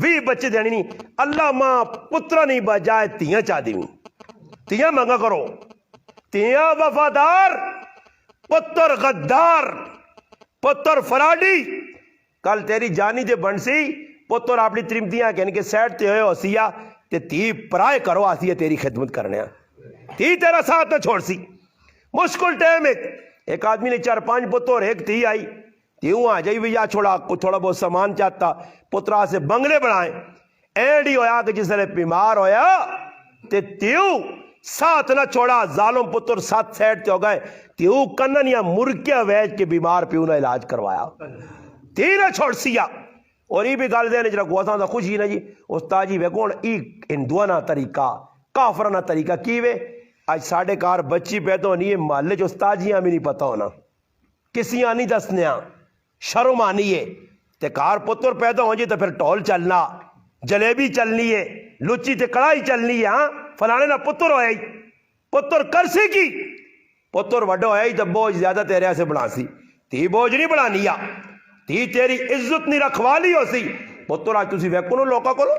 20 بچے دینی نہیں اللہ ماں پترہ نہیں بجائے تیاں چاہ دیویں تیاں مانگا کرو تیاں وفادار پتر غدار پتر فراڈی کل تیری جانی دے بنسی پتر اپنی ترمتیاں کہنے کے سیٹ تے ہوئے ہوسیا تے تی پرائے کرو آسی ہے تیری خدمت کرنے تی تیرا ساتھ نہ چھوڑ سی مشکل ٹائم ایک آدمی نے 4-5 پتر ایک تی آئی تیوں آ جائی بھی یا چھوڑا تھوڑا بہت سامان چاہتا پترا سے بنگلے بنائیں اینڈی ہویا کہ جس نے بیمار ہویا تے تیوں ساتھ نہ چھوڑا ظالم پتر 7 سیٹ تے ہو گئے تیوں کنن یا مرکیا ویج کے بیمار پیوں نہ علاج کروایا تی نہ چھوڑ سیا اور یہ بھی گل دے جرا گواساں دا خوشی نہ جی استاد جی ویکھون ای ہندوانہ طریقہ کافرانہ طریقہ کی وے اج ساڈے کار بچی پیدا ہونی ہے محلے چ استاد جیاں بھی نہیں پتہ ہونا کسیاں نہیں دسنیاں شرم آنی ہے تے کار پتر پیدا ہو جی تو پھر ٹول چلنا جلیبی چلنی ہے لچی تے کڑائی چلنی ہے ہاں فلانے نہ پتر ہویا ہی پتر کرسی کی پتر وڈا ہویا ہی تو بوجھ زیادہ تیرے سے بنا سی تی بوجھ نہیں بنانی آ تی تیری عزت نہیں رکھوالی ہو سی پتر آج تسی ویکھو لوکا کولو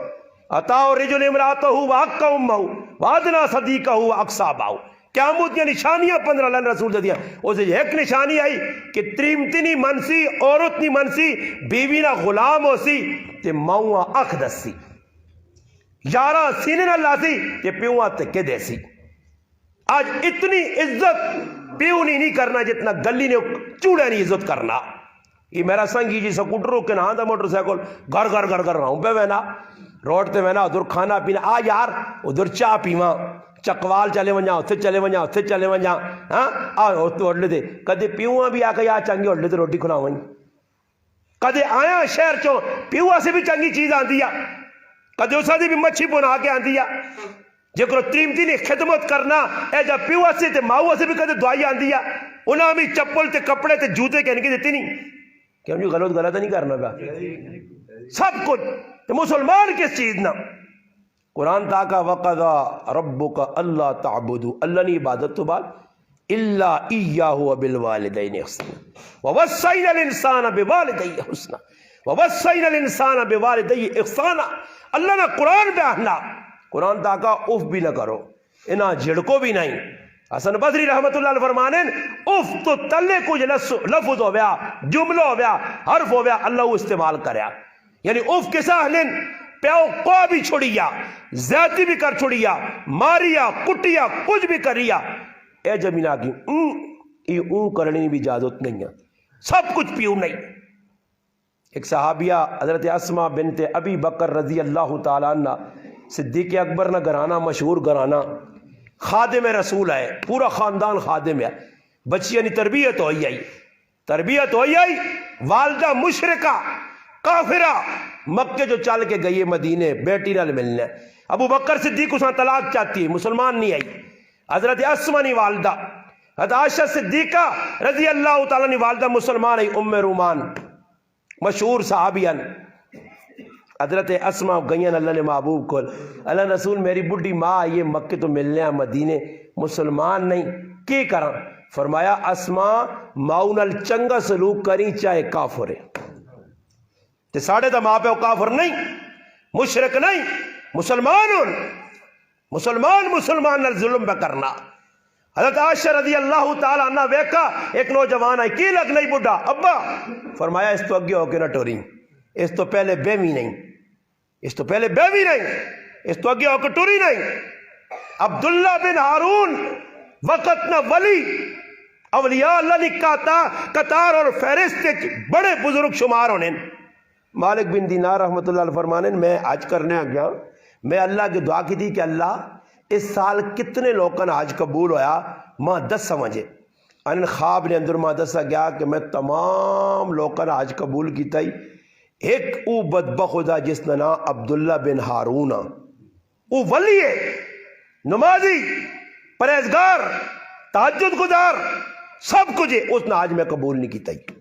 اتاؤ رجل امراتہو وحق امہو وادنا صدیقہو اقصابہو قیامت کی نشانیاں 15 اللہ رسول دیا اسے ایک نشانی آئی کہ تریمتی نہیں منسی عورت نہیں منسی بیوی نہ غلام ہو سی تے ماؤں اکھ دس سی 11 سینے نہ لاسی تے پیوہ تکے دے سی آج اتنی عزت پیو نہیں کرنا جتنا گلی نے چوڑے نہیں عزت کرنا یہ میرا سنگی جی سکوٹروں کے نام تھا موٹر سائیکل گھر گھر گھر گھر رہوں پہ وینا روڈ تے وینا ادھر کھانا پینا آ یار ادھر چاہ پیواں چکوال چلے ونجا اتھے چلے ونجا اتھے چلے ونجا ہاں آ ہوٹل دے کدے پیواں بھی آ کے یا چنگی ہوٹل تے روٹی کھلاویں کدے آیا شہر چوں پیواں سے بھی چنگی چیز آندی ہے کدے اسا دی بھی مچھی بنا کے آندی ہے جے کو تریمتی نے خدمت کرنا اے جا پیواں سے تے ماؤں سے بھی کدے دعائی آندی ہے انہاں بھی چپل تے کپڑے تے جوتے کہنے کی دیتی نہیں کیوں جو غلط نہیں کرنا پیا سب کچھ مسلمان کس چیز نہ قرآن تاکہ وَقَضَى رَبُّكَ أَلَّا تَعْبُدُوا اللہ نے عبادت تو بعد الا ایاہ وبالوالدین احسانا ووصینا الانسان بوالدیہ حسنا ووصینا الانسان بوالدیہ احسانا. اللہ نے قرآن پہ آنا، قرآن تاکہ اف بھی نہ کرو، انہاں جھڑکو بھی نہیں. حسن بصری رحمت اللہ علیہ فرمانے اف تو تلے کچھ لفظ ہو گیا، جملہ ہو گیا، حرف ہو گیا، اللہ وہ استعمال کریا. یعنی اف کے ساہلن پیو کو بھی چھوڑیا، زیادتی بھی کر چھوڑیا، ماریا کٹیا کچھ بھی کریا. اے جمینا کی اون کرنے بھی اجازت نہیں ہے، سب کچھ پیو نہیں. ایک صحابیہ حضرت اسماء بنت ابی بکر رضی اللہ تعالیٰ عنہ، صدیق اکبر نہ گھرانہ، مشہور گھرانہ، خادم رسول ہے، پورا خاندان خادم ہے. بچیاں تربیت ہوئی آئی، تربیت ہوئی آئی. والدہ مشرکہ کافرہ مکے جو چل کے گئی ہے مدینے بیٹی نال ملنے. ابو بکر صدیق اس نے طلاق چاہتی ہے، مسلمان نہیں آئی. حضرت اسماء نی والدہ، حضرت عائشہ صدیقہ رضی اللہ تعالیٰ نی والدہ مسلمان ہے، ام رومان مشہور صحابیان. حضرت اسماء گئین اللہ نے محبوب کو، اللہ رسول میری بڈھی ماں آئی ہے مکے تو ملنے مدینے، مسلمان نہیں، کی کرا؟ فرمایا اسماء ماؤ نال چنگا سلوک کری چاہے کافر ہے. تے ساڑھے دا ماں پہ کافر نہیں، مشرک نہیں، مسلمان مسلمان نال ظلم پہ کرنا. حضرت عائشہ رضی اللہ تعالیٰ عنہ ویکھا ایک نوجوان آئی، کی لگ نہیں بڈھا؟ ابا. فرمایا اس تو اگے ہو کے نہ ٹوری، اس تو پہلے بیوی نہیں، اس تو پہلے بیوی نہیں، اس تو اگے ہو کے ٹوری نہیں. عبداللہ بن ہارون وقت نہ ولی اولیاء اللہ نکاتا قطار اور فہرست بڑے بزرگ شمار ہونے. مالک بن دینار رحمت اللہ علیہ فرمانے میں حج کرنے آ گیا، میں اللہ کی دعا کی تھی کہ اللہ اس سال کتنے لوگوں نے حج قبول ہویا، ماں 10 سمجھے. ان خواب نے اندر ماں دسا گیا کہ میں تمام لوگوں نے حج قبول کیتا ہی، ایک او بدبخت خدا جس کا نام عبداللہ بن ہارون، او ولی ہے، نمازی، پرہیزگار، تہجد گزار، سب کچھ ہے، اس نے حج میں قبول نہیں کیتا ہی.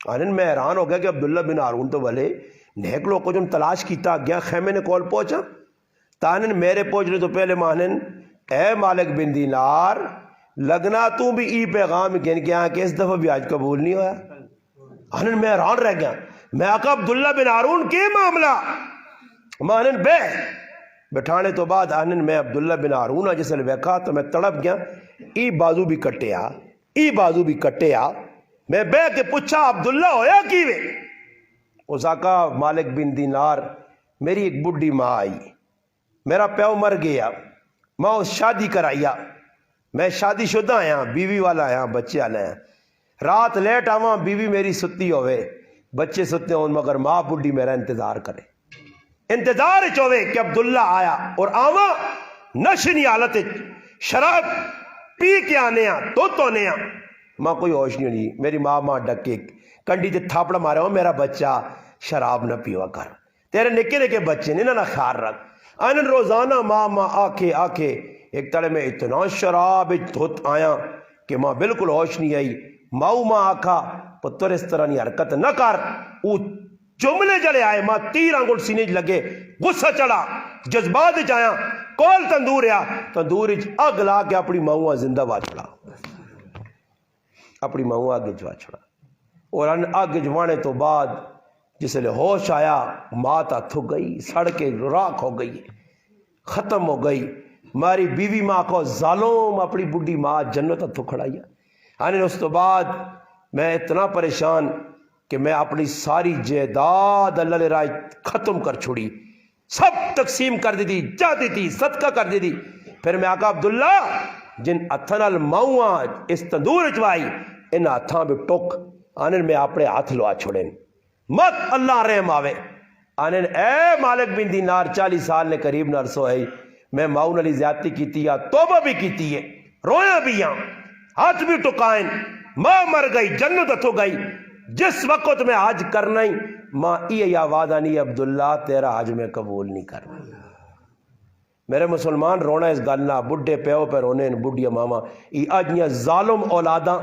آنن میں حیران ہو گیا کہ عبداللہ بن ہارون تو ولے نیک لوگ کو جو تلاش کیتا گیا خیمے نے کول پہنچا. تانن میرے پہنچنے تو پہلے مانن اے مالک بن دینار لگنا تو بھی ای پیغام گن کے آیا کہ اس دفعہ بھی آج قبول نہیں ہویا. آنن میں حیران رہ گیا، میں آقا عبداللہ بن ہارون کے معاملہ مانن بٹھانے تو بعد آنن میں عبداللہ بن ہارون جس نے ویکھا تو میں تڑپ گیا، ای بازو بھی کٹیا، ای بازو بھی کٹیا. میں بے کے پوچھا عبداللہ ہویا کی وے؟ اس آقا مالک بن دینار میری ایک بڈھی ماں آئی، میرا پیو مر گیا، ماں اس شادی کرائیا، میں شادی شدہ آیا، بیوی والا آیا، بچے والا آیا. رات لیٹ آواں بیوی میری ستی ہوئے، بچے ستے ہوں، مگر ماں بڈھی میرا انتظار کرے، انتظار چوے کہ عبداللہ آیا اور آواں نشنی حالت شراب پی کے آنے آ تو نے آ. ماں کوئی ہوش نہیں ہوئی، میری ماں ڈکے کنڈی تے تھاپڑ مارے ہو، میرا بچہ شراب نہ پیوا کر، تیرے نکے نکے بچے نے نہ خیال رکھ. آنن روزانہ ماں آکھے ایک تڑے میں اتنا شراب دھت آیا کہ ماں بالکل ہوش نہیں آئی. ماں آکھا پتر اس طرح نہیں حرکت نہ کر، او جملے جڑے آئے ماں تیر آنگل سینے لگے، غصہ چڑھا، جذبات جایا، کول تندور آیا، تندور اگ لا کے اپنی ماں زندہ وا چھڑا، اپنی ماں آگے جوا چھڑا. اور آگے جوانے تو بعد جس لئے ہوش آیا ماں تا تھو گئی، سڑ کے راکھ ہو گئی، ختم ہو گئی. ماری بیوی ماں کو ظالم اپنی بڈھی ماں جنت تھو کھڑائی. آنے اس تو بعد میں اتنا پریشان کہ میں اپنی ساری جائیداد اللہ نے رائے ختم کر چھوڑی، سب تقسیم کر دی تھی، جاتی تھی، صدقہ کر دی تھی. پھر میں آقا عبداللہ جن اتھنال ماؤں اس تندور چوائی ان ہاتھاں بھی ٹوک، آنن میں اپنے ہاتھ لوا چھوڑیں مت اللہ رحم آوے. آنن اے مالک بن دینار 40 سال نے قریب نہ عرصہ ہے، میں ماؤں علی زیادتی کیتی یا توبہ بھی کیتی ہے، رویا بھی ہاں، ہاتھ بھی ٹکائیں، ماں مر گئی، جنت اتھو گئی. جس وقت میں حج کرنا ہی ماں یہ آواز آنی عبداللہ تیرا حج میں قبول نہیں کرنا. میرے مسلمان رونا اس گل نہ، بڈھے پیو پہ رونے بڈھیا ماما یہ اجیاں ظالم اولاداں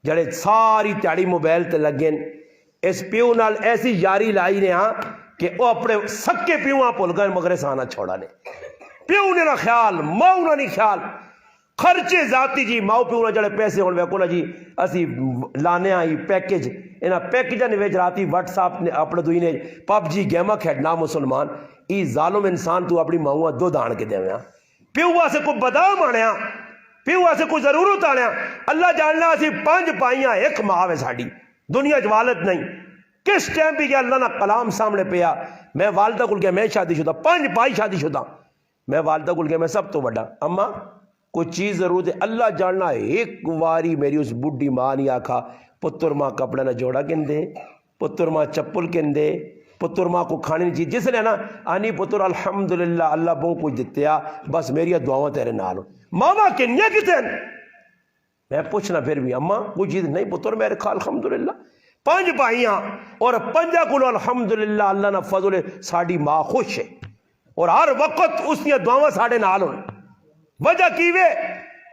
جڑے ساری تیاڑی موبائل تے لگے اس پیو نال ایسی یاری لائی نے ہاں کہ وہ اپنے سکے پیو بھول گئے مگر سانا چھوڑا نے. پیو نے نہ خیال، ماں نے نہیں خیال. خرچے ذاتی جی ماؤ پیو نہ جڑے پیسے ہون ویکو نا جی اسی لانے آئی پیکج انہاں پیکجاں دے وچ راتی واٹس ایپ نے اپنے دوئی نے پب جی گیما کھیڈنا مسلمان ای ظالم انسان تو اپنی ماؤں دو دان کے دیویاں پیو واسے کو بادام آنیا پیو واسے کو ضرورت آنیا اللہ جاننا اسی 5 پائیاں ایک ماں ہے ساڈی دنیا چ والد نہیں کس ٹائم بھی گیا اللہ نا کلام سامنے پیا میں والدہ کول گیا میں شادی شدہ 5 پائی شادی شدہ میں والدہ کول گیا میں سب تو بڑا اما کوئی چیز ضرورت ہے اللہ جاننا ایک واری میری اس بڈھی ماں نہیں آکھا پتر ماں کپڑا نہ جوڑا کن دے پتر ماں چپل کن دے پتر ماں کو کھانے نہیں چیز جس نے نا آنی پتر الحمدللہ اللہ بہت کچھ دتیا بس میری دعاواں تیرے نال ماما کنیا کتنے میں پوچھنا پھر بھی اما کوئی چیز نہیں پتر میرے کھا الحمدللہ 5 بھائیاں اور 5 کو الحمدللہ اللہ نہ فضل ساڑی ماں خوش ہے اور ہر وقت اس نے دعاواں ساڑے نال ہوں وجہ کیوے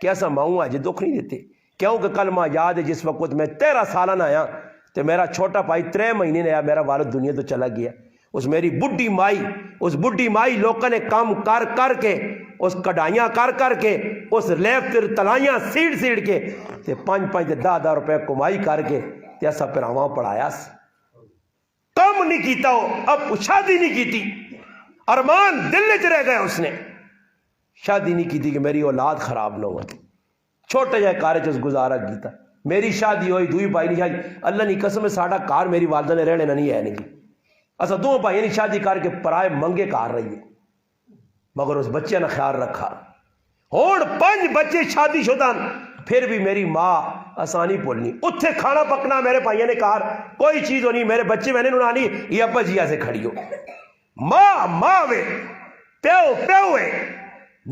کہ ایسا ماؤں آج دکھ نہیں دیتے کیونکہ کل ماں یاد ہے جس وقت میں 13 سالہ آیا تو میرا چھوٹا بھائی 3 مہینے نے آیا میرا والد دنیا تو چلا گیا اس میری بڈھی مائی لوگوں نے کام کر کر کے اس کڑھائیاں کر کر کے اس لیب تر تلائیاں سیڑ کے تے 5 10 روپے کمائی کر کے تے ایسا پھر پڑھایا کم نہیں کیتا ہو اب شادی نہیں کیتی ارمان دل چ رہ گئے اس نے شادی نہیں کی تھی کہ میری اولاد خراب نہ ہو چھوٹا جائے کار چ گزارا کیتا میری شادی ہوئی دوئی بھائی نہیں شادی اللہ نہیں قسم ساڈا کار میری والدہ نے رہنے نہیں ہے نہیں جی اسا 2 بھائی نہیں شادی کر کے پرائے منگے کار رہی ہے مگر اس بچے نے خیال رکھا ہون 5 بچے شادی شدہ پھر بھی میری ماں آسانی بولنی اتھے کھانا پکنا میرے بھائیوں نے کار کوئی چیز ہونی میرے بچے میں نے نورانی یہ ابا جی ایسے کھڑی ہو ماں وے پیو وے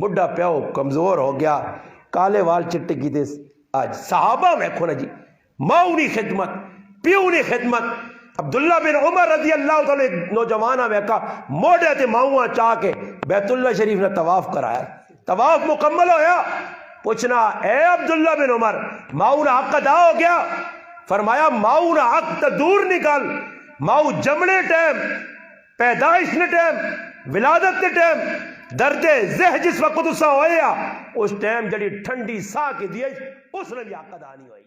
بڑھا پیو کمزور ہو گیا کالے وال چٹے کی دے آج صحابہ میں کھونا جی ماؤں نے خدمت پیو نے خدمت عبداللہ بن عمر رضی اللہ تعالی نوجوانہ میں کہا موڑے تے ماؤں چاہ کے بیت اللہ شریف نے طواف کرایا طواف مکمل ہویا پوچھنا اے عبداللہ بن عمر ماؤں حق ادا ہو گیا فرمایا ماؤں حق تا دور نکل ماؤں جمنے ٹائم پیدائش نے ٹائم ولادت نے ٹائم درد ذہ جس وقت اسا ہویا اس ٹائم جڑی ٹھنڈی سا کے دیئے اس نے بھی حق ادا نہیں ہوئی